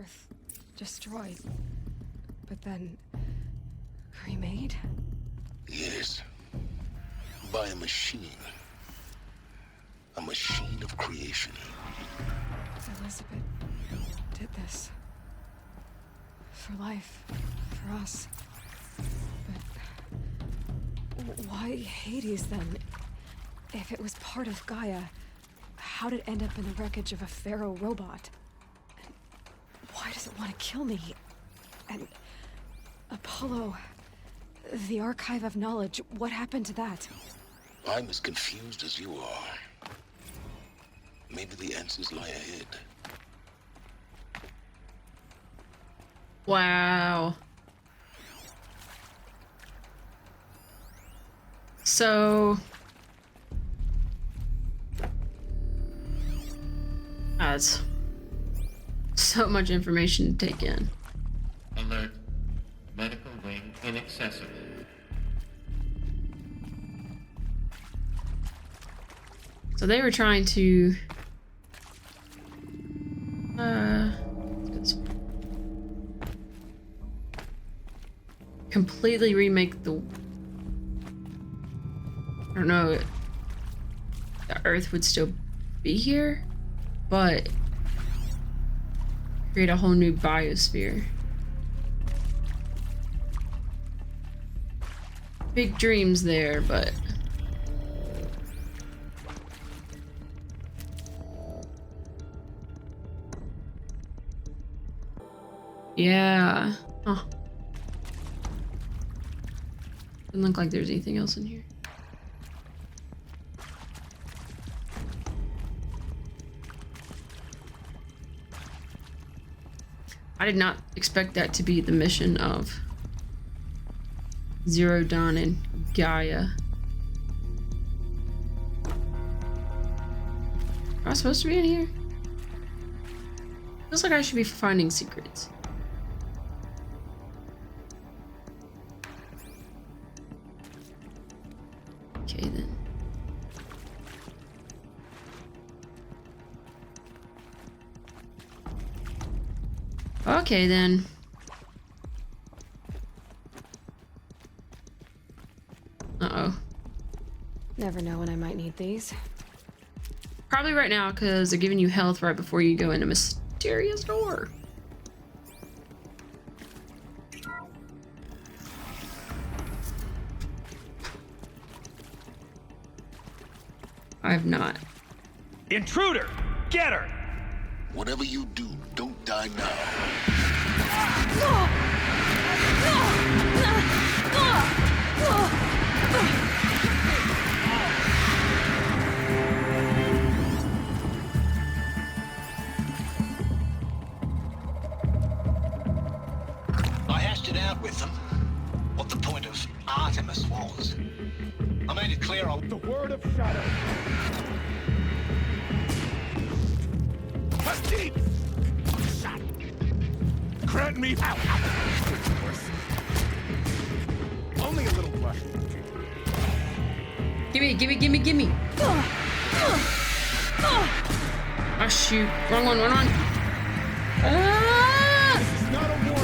Earth destroyed, but then remade? Yes. By a machine. A machine of creation. Elizabeth did this. For life. For us. But why Hades then? If it was part of Gaia, how did it end up in the wreckage of a pharaoh robot? And why does it want to kill me? And Apollo, the archive of knowledge, what happened to that? I'm as confused as you are. Maybe the answers lie ahead. Wow. So... that's so much information to take in. Alert. Medical wing inaccessible. So they were trying to... completely remake the... I don't know. The Earth would still be here, but create a whole new biosphere. Big dreams there, but yeah. Huh. Doesn't look like there's anything else in here. I did not expect that to be the mission of Zero Dawn and Gaia. Am I supposed to be in here? Feels like I should be finding secrets. Okay then. Okay then. Uh-oh. Never know when I might need these. Probably right now, because they're giving you health right before you go in a mysterious door. I have not. Intruder! Get her! Whatever you do, don't die now. I hashed it out with them. What the point of Artemis was. I made it clear on The word of shadow. Deep. Shot. Grant me. Ow. Only a little blush. Gimme. Oh shoot. Wrong one. Ah! This is not a war.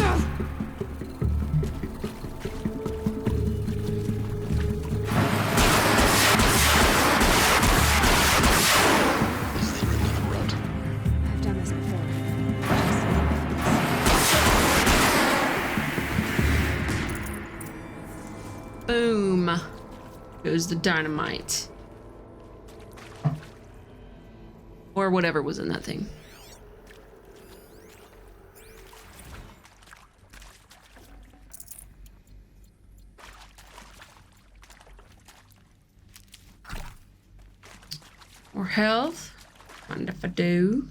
I've done this before. Boom. Goes the dynamite. Or whatever was in that thing. More health. Mind if I do?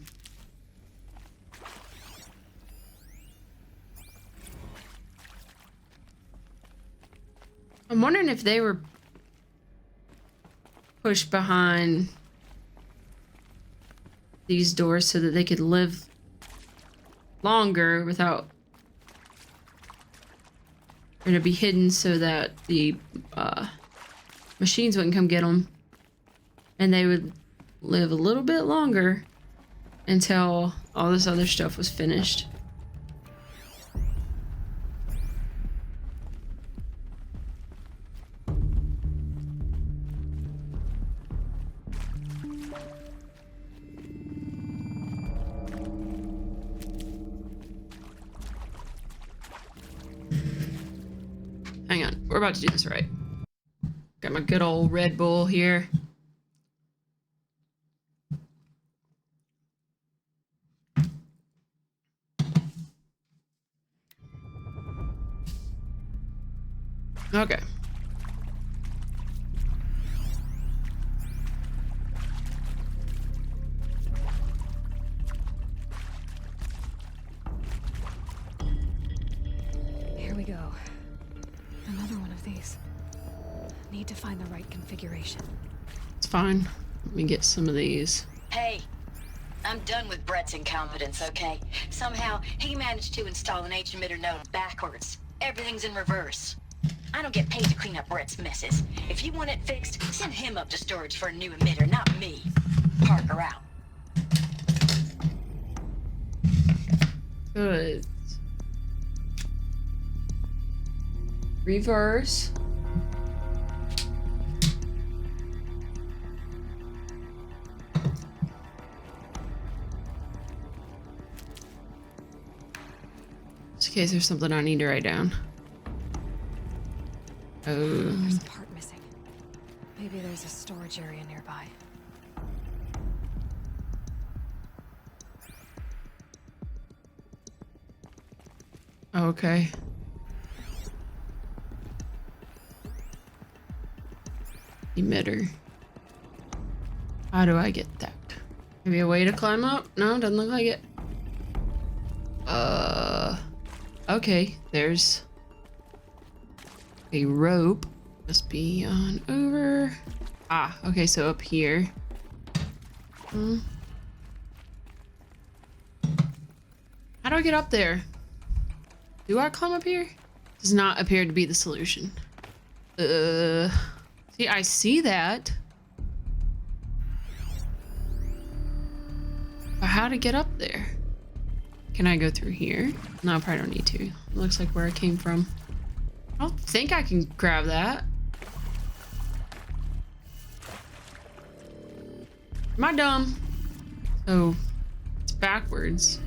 I'm wondering if they were pushed behind these doors so that they could live longer without going to be hidden, so that the machines wouldn't come get them, and they would live a little bit longer until all this other stuff was finished. we're about to do this right. Got my good old Red Bull here. Okay. Here we go. Another one of these. Need to find the right configuration. It's fine. Let me get some of these. Hey, I'm done with Brett's incompetence, okay? Somehow, he managed to install an H-emitter node backwards. Everything's in reverse. I don't get paid to clean up Brett's messes. If you want it fixed, send him up to storage for a new emitter, not me. Parker out. Good. Reverse. Just in case there's something I need to write down. Oh. There's a part missing. Maybe there's a storage area nearby. Okay. Emitter. How do I get that? Maybe a way to climb up? No, doesn't look like it. Okay, there's a rope. Must be on over. Ah, okay, so up here. How do I get up there? Do I climb up here? Does not appear to be the solution. See, I see that. But how to get up there? Can I go through here? No, I probably don't need to. It looks like where I came from. I don't think I can grab that. Am I dumb? Oh, it's backwards.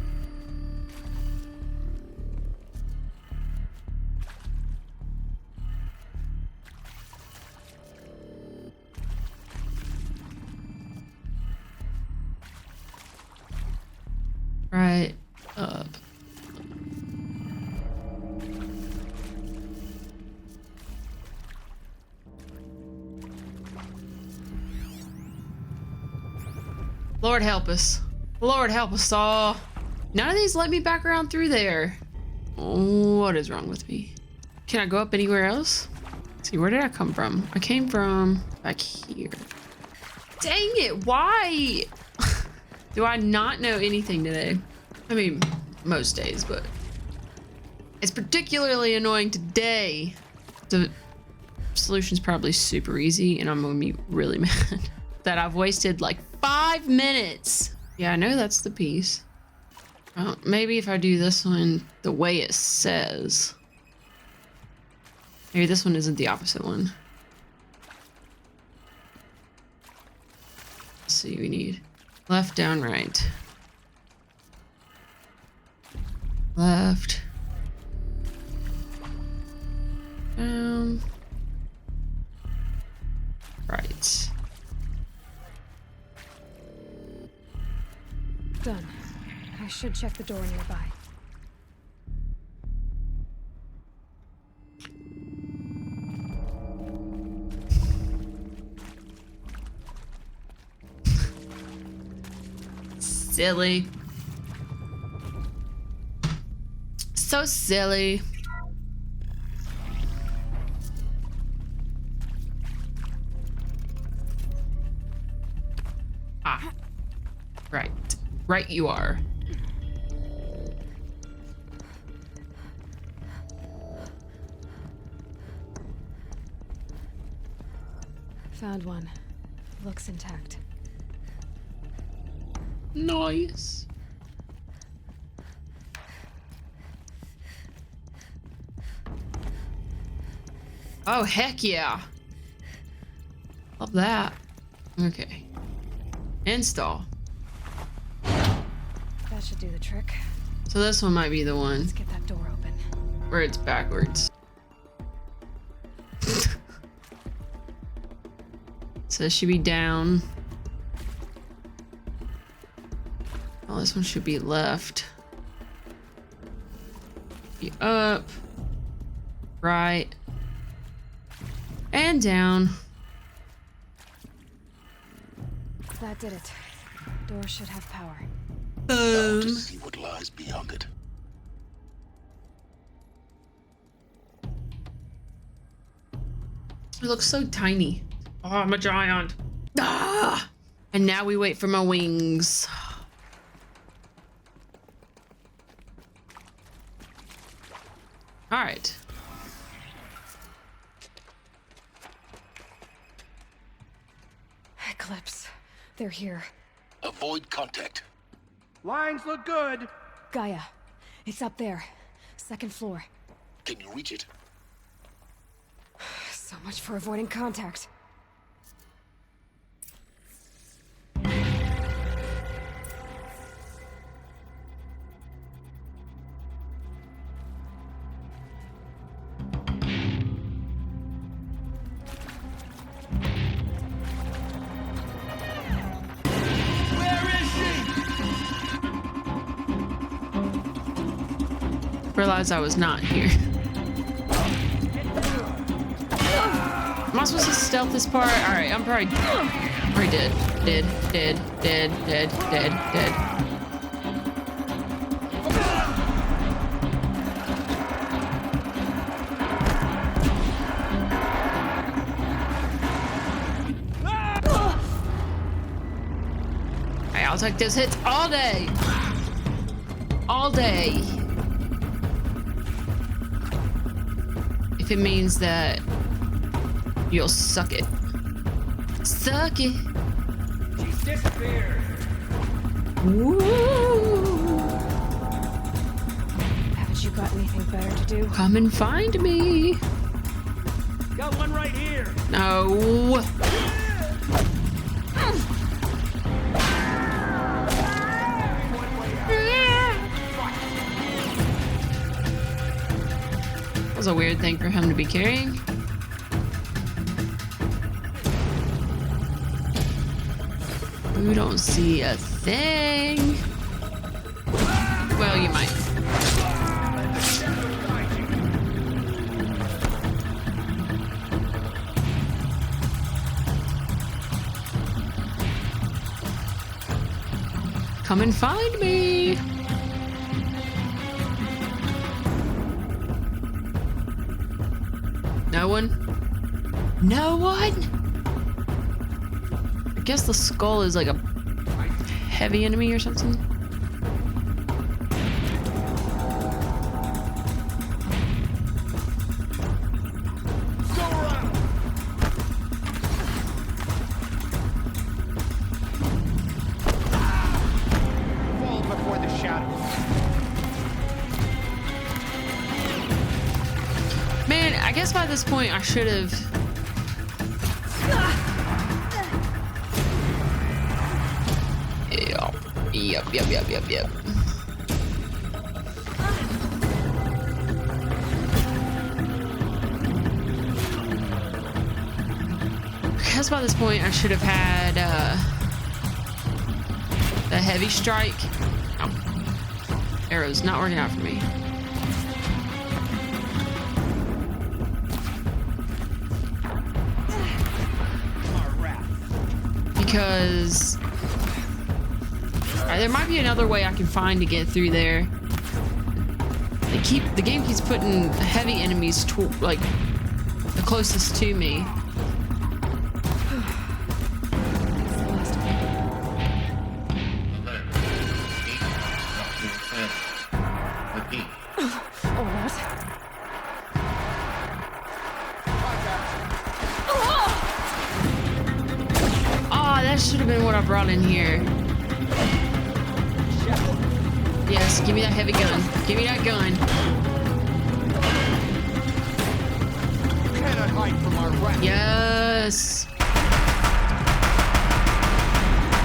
Right up. Lord help us. Lord help us all. None of these let me back around through there. What is wrong with me? Can I go up anywhere else? Let's see, where did I come from? I came from back here. Dang it, why? Do I not know anything today? I mean, most days, but it's particularly annoying today. The solution's probably super easy, and I'm gonna be really mad that I've wasted like 5 minutes. Yeah, I know that's the piece. Maybe if I do this one the way it says. Maybe this one isn't the opposite one. Let's see, we need left, down, right. Left. Down. Right. Done. I should check the door nearby. Silly. So silly. Ah. Right. Right you are. Found one. Looks intact. Nice. Oh, heck yeah. Love that. Okay. Install. That should do the trick. So this one might be the one Let's get that door open. where it's backwards. So this should be down. Oh, this one should be left. Be up. Right. And down. That did it. Door should have power. Now Boom. to see what lies beyond it. It looks so tiny. Oh, I'm a giant. Ah! And now we wait for my wings. All right. Eclipse. They're here. Avoid contact. Lines look good. Gaia. It's up there. Second floor. Can you reach it? So much for avoiding contact. Realized I was not here. Am I supposed to stealth this part? All right, I'm probably dead. Alright, I'll take those hits all day. All day. If it means that you'll suck it. Suck it. She's disappeared. Woo. Haven't you got anything better to do? Come and find me. Got one right here. No. That was a weird thing for him to be carrying. You don't see a thing. Well, you might. Come and find me. No one? No one? I guess the skull is like a heavy enemy or something. Go around. Fall before the shadows. Man, I guess by this point I should have. Yep. I guess by this point I should have had the heavy strike. Oh. Arrow's not working out for me. Because there might be another way I can find to get through there. The game keeps putting heavy enemies like the closest to me. Alert. Eat. Repeat. Oh, what? Oh, that should have been what I brought in here. Yes, give me that heavy gun. Give me that gun. Cannot hide from our wrath. Yes.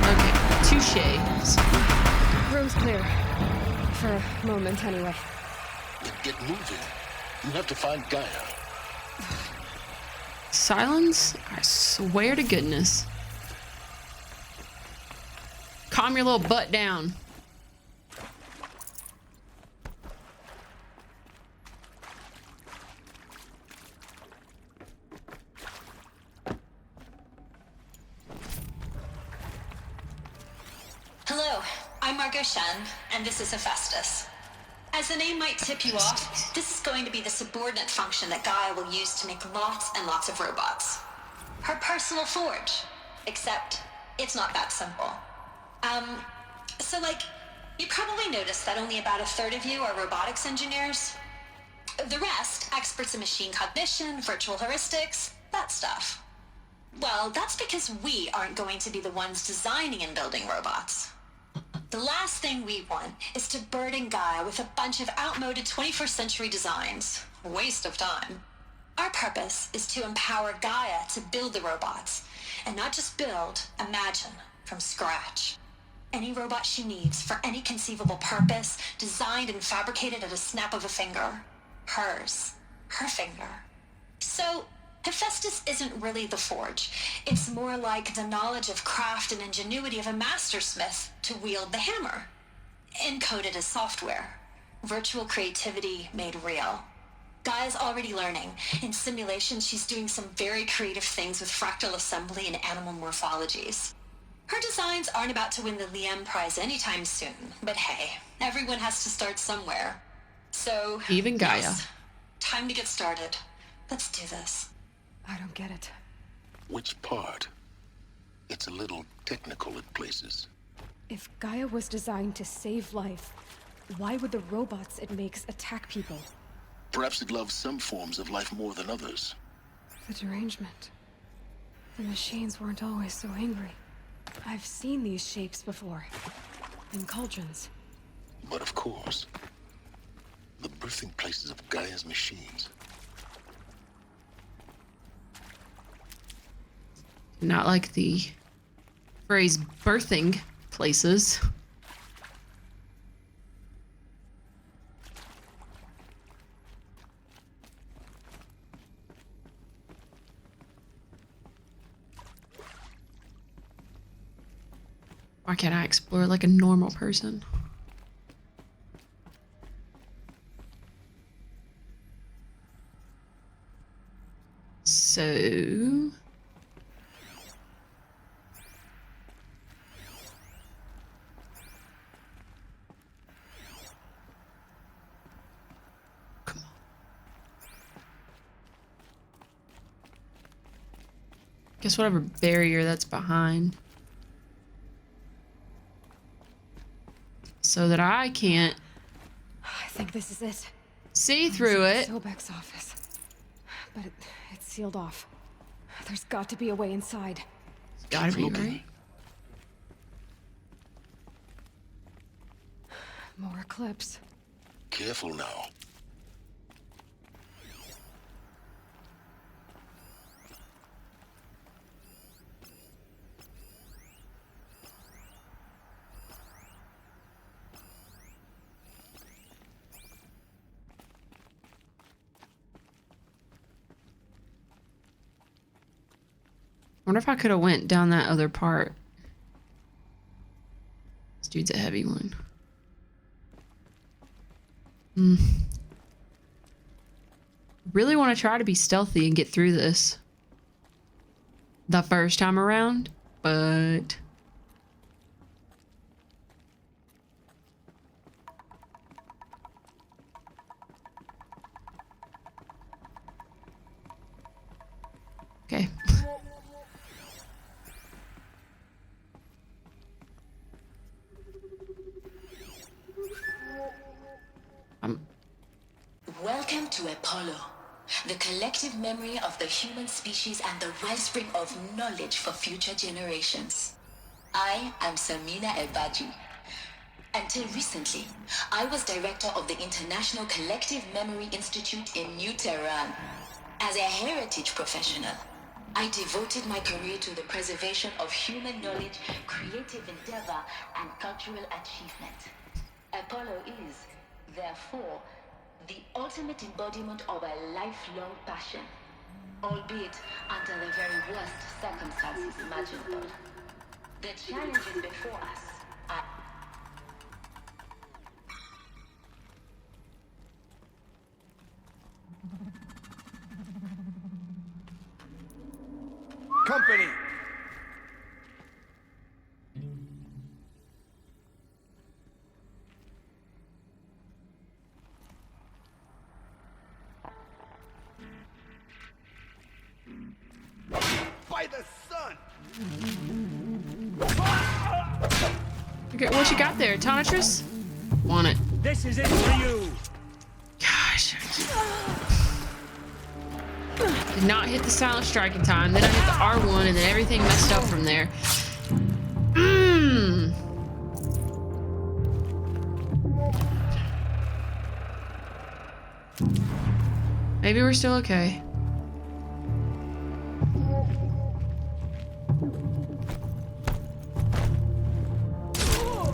Okay, touche. Room's clear. For a moment, anyway. Then get moving. You have to find Gaia. Silence? I swear to goodness. Calm your little butt down. Hello, I'm Margot Shen, and this is Hephaestus. As the name might tip you off, this is going to be the subordinate function that Gaia will use to make lots and lots of robots. Her personal forge. Except, it's not that simple. So you probably noticed that only about a third of you are robotics engineers. The rest, experts in machine cognition, virtual heuristics, that stuff. Well, that's because we aren't going to be the ones designing and building robots. The last thing we want is to burden Gaia with a bunch of outmoded 21st century designs. A waste of time. Our purpose is to empower Gaia to build the robots, and not just build, imagine, from scratch. Any robot she needs for any conceivable purpose, designed and fabricated at a snap of a finger. Hers. Her finger. So, Hephaestus isn't really the forge. It's more like the knowledge of craft and ingenuity of a mastersmith to wield the hammer. Encoded as software. Virtual creativity made real. Gaia's already learning. In simulation, she's doing some very creative things with fractal assembly and animal morphologies. Her designs aren't about to win the Liam Prize anytime soon, but hey, everyone has to start somewhere. So, Even Gaia. yes, time to get started. Let's do this. I don't get it. Which part? It's a little technical at places. If Gaia was designed to save life, why would the robots it makes attack people? Perhaps it loves some forms of life more than others. The derangement. The machines weren't always so angry. I've seen these shapes before. In cauldrons. But of course, the birthing places of Gaia's machines. Not like the phrase birthing places. Why can't I explore like a normal person? So... Come on. Guess whatever barrier that's behind. So that I can't I think this is it. see through it. Sobek's office. But it's sealed off. There's got to be a way inside. Gotta be, looking. right? More clips. Careful now. Wonder if I could have went down that other part. This dude's a heavy one. Really want to try to be stealthy and get through this the first time around, but okay. Welcome to Apollo, the collective memory of the human species and the wellspring of knowledge for future generations. I am Samina Ebaji. Until recently, I was director of the International Collective Memory Institute in New Tehran. As a heritage professional, I devoted my career to the preservation of human knowledge, creative endeavor, and cultural achievement. Apollo is, therefore, the ultimate embodiment of a lifelong passion. albeit under the very worst circumstances imaginable. The challenges before us are... Company! By the sun! Okay, what you got there, Tonitrus? Want it. This is it for you! Gosh. Did not hit the silent strike in time. Then I hit the R1 and then everything messed up from there. Maybe we're still okay.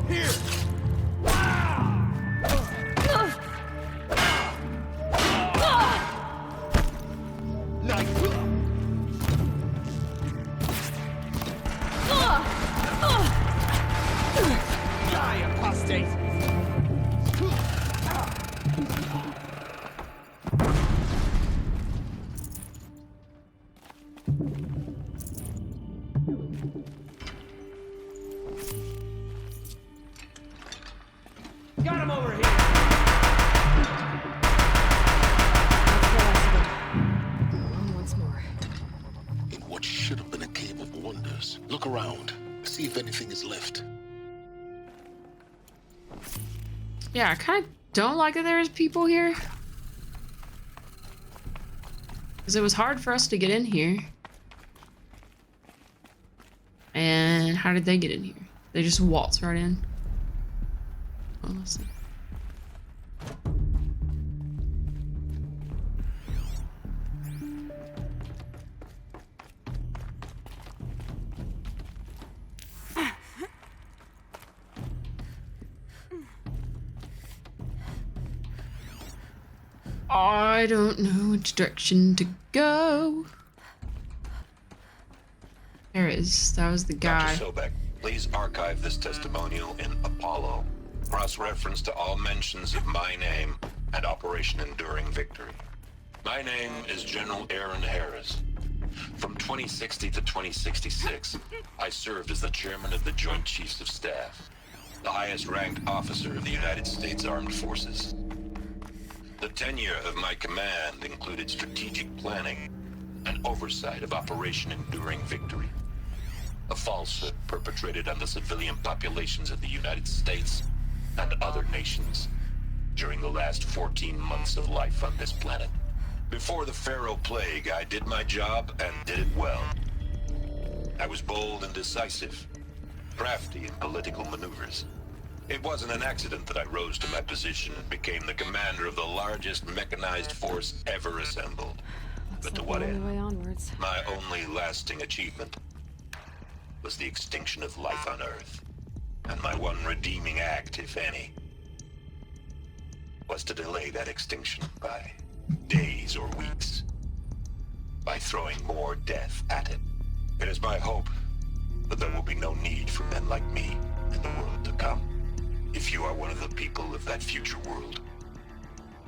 Here! Die, apostate! Got him over here! Once more. In what should have been a cave of wonders. Look around. See if anything is left. Yeah, I kind of don't like that there's people here. Because it was hard for us to get in here. And how did they get in here? They just waltz right in. Oh, let's see. I don't know which direction to go. There it is. That was the guy. Dr. Sobek, please archive this testimonial in Apollo. Cross-reference to all mentions of my name and Operation Enduring Victory. My name is General Aaron Harris. From 2060 to 2066, I served as the chairman of the Joint Chiefs of Staff, the highest-ranked officer of the United States Armed Forces. The tenure of my command included strategic planning and oversight of Operation Enduring Victory, a falsehood perpetrated on the civilian populations of the United States and other nations during the last 14 months of life on this planet. Before the Pharaoh Plague, I did my job and did it well. I was bold and decisive, crafty in political maneuvers. It wasn't an accident that I rose to my position and became the commander of the largest mechanized force ever assembled. But to what The end? way onwards. My only lasting achievement was the extinction of life on Earth. And my one redeeming act, if any, was to delay that extinction by days or weeks, by throwing more death at it. It is my hope that there will be no need for men like me in the world to come. If you are one of the people of that future world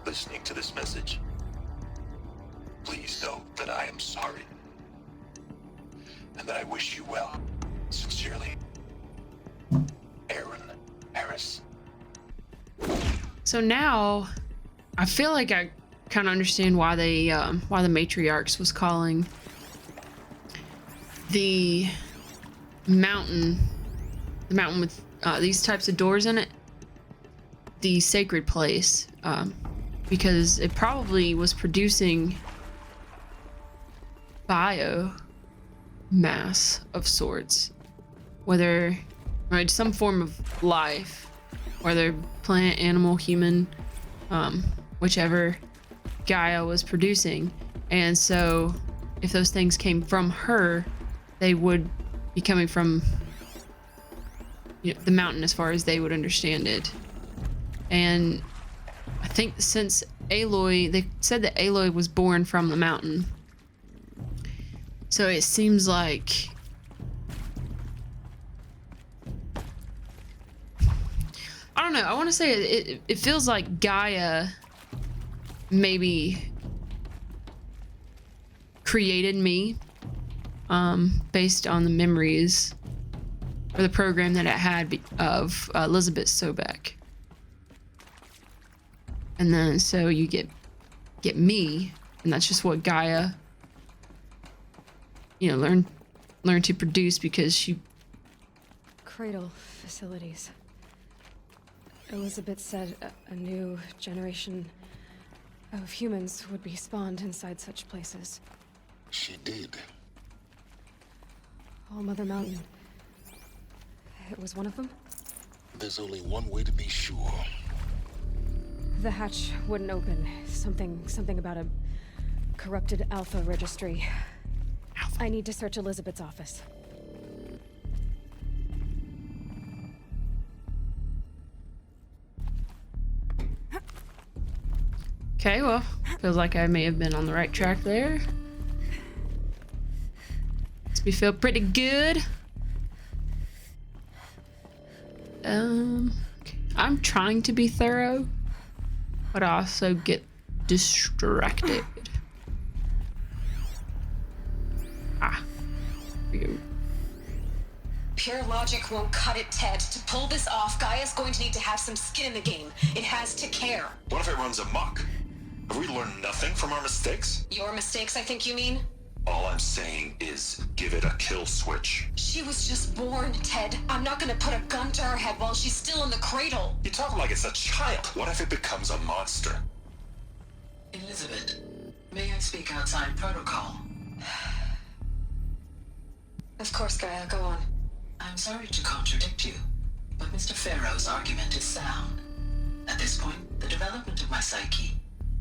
listening to this message, please know that I am sorry and that I wish you well. Sincerely, Aaron Harris. So now, I feel like I kind of understand why they, why the matriarchs was calling the mountain with these types of doors in it, the sacred place, because it probably was producing biomass of sorts, whether, right, some form of life, whether plant, animal, human, whichever Gaia was producing. And so if those things came from her, they would be coming from, you know, the mountain as far as they would understand it. And I think since Aloy, they said that Aloy was born from the mountain. So it seems like I don't know. I want to say it feels like Gaia maybe created me based on the memories or the program that it had of Elizabeth Sobek. And then so you get me, and that's just what Gaia, you know, learn to produce because she. Cradle facilities. Elizabeth said a new generation of humans would be spawned inside such places. She did. All Mother Mountain. It was one of them? There's only one way to be sure. The hatch wouldn't open. Something about a corrupted Alpha registry. I need to search Elizabeth's office. Okay, well, feels like I may have been on the right track there. Makes me feel pretty good. Okay. I'm trying to be thorough, but I also get distracted. Here we go. Pure logic won't cut it, Ted. To pull this off, Gaia's going to need to have some skin in the game. It has to care. What if it runs amok? Have we learned nothing from our mistakes? Your mistakes, I think you mean? All I'm saying is give it a kill switch. She was just born, Ted. I'm not gonna put a gun to her head while she's still in the cradle. You talk like it's a child. What if it becomes a monster? Elizabeth, may I speak outside protocol? Of course, Gaia, go on. I'm sorry to contradict you, but Mr. Farrow's argument is sound. At this point, the development of my psyche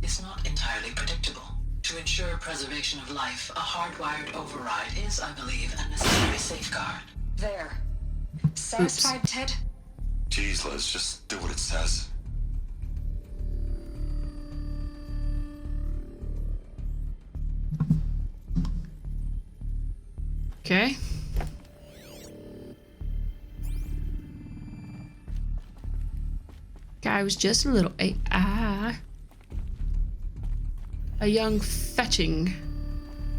is not entirely predictable. To ensure preservation of life, a hardwired override is, I believe, a necessary safeguard. There. Satisfied, Ted? Jeez, Liz, just do what it says. Okay. Guy was just a little AI. A young fetching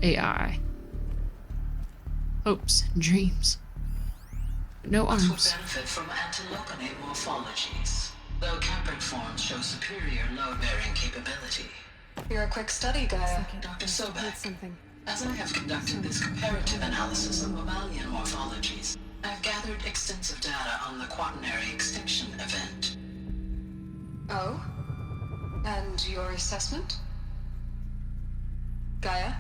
AI. Hopes and dreams. But no This will arms. benefit from antilocanate morphologies, though Caprid forms show superior load-bearing capability. You're a quick study, Gaia. Dr. Need Sobek, something. as I have conducted this comparative analysis of mammalian morphologies, I've gathered extensive data on the quaternary extinction event. Oh? And your assessment? Gaia?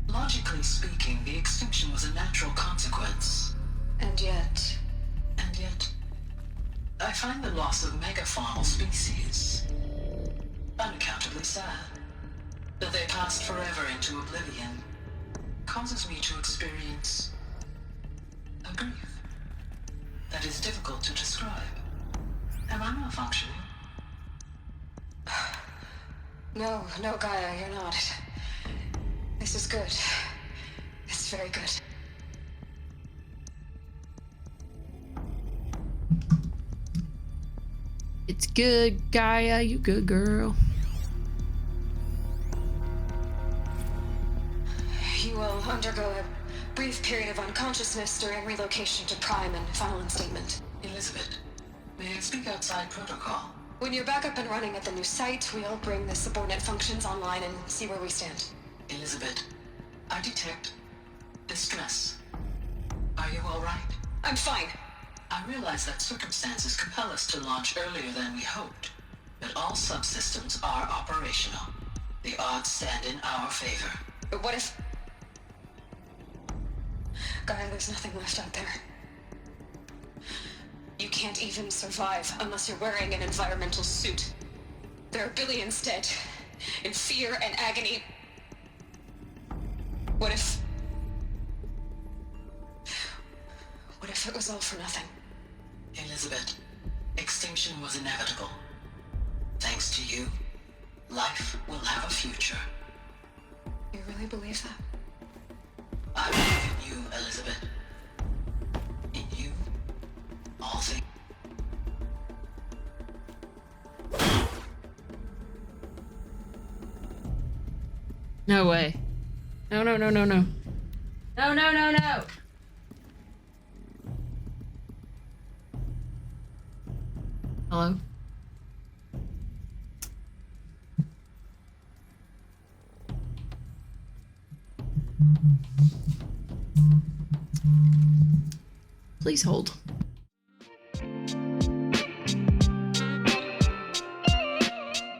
Logically speaking, the extinction was a natural consequence. And yet... And yet, I find the loss of megafaunal species unaccountably sad. That they passed forever into oblivion causes me to experience a grief that is difficult to describe. Am I malfunctioning? No, Gaia, you're not. This is good. It's very good. It's good, Gaia. You good girl. You will undergo a brief period of unconsciousness during relocation to Prime and final instatement. Elizabeth, may I speak outside protocol? When you're back up and running at the new site, we'll bring the subordinate functions online and see where we stand. Elizabeth, I detect distress. Are you all right? I'm fine. I realize that circumstances compel us to launch earlier than we hoped, but all subsystems are operational. The odds stand in our favor. But what if... Gaia, there's nothing left out there. You can't even survive unless you're wearing an environmental suit. There are billions dead, in fear and agony. What if it was all for nothing? Elizabeth, extinction was inevitable. Thanks to you, life will have a future. You really believe that? I believe in you, Elizabeth. In you, all things. No way. No, no, no, no, no. No, no, no, no. Hello? Please hold.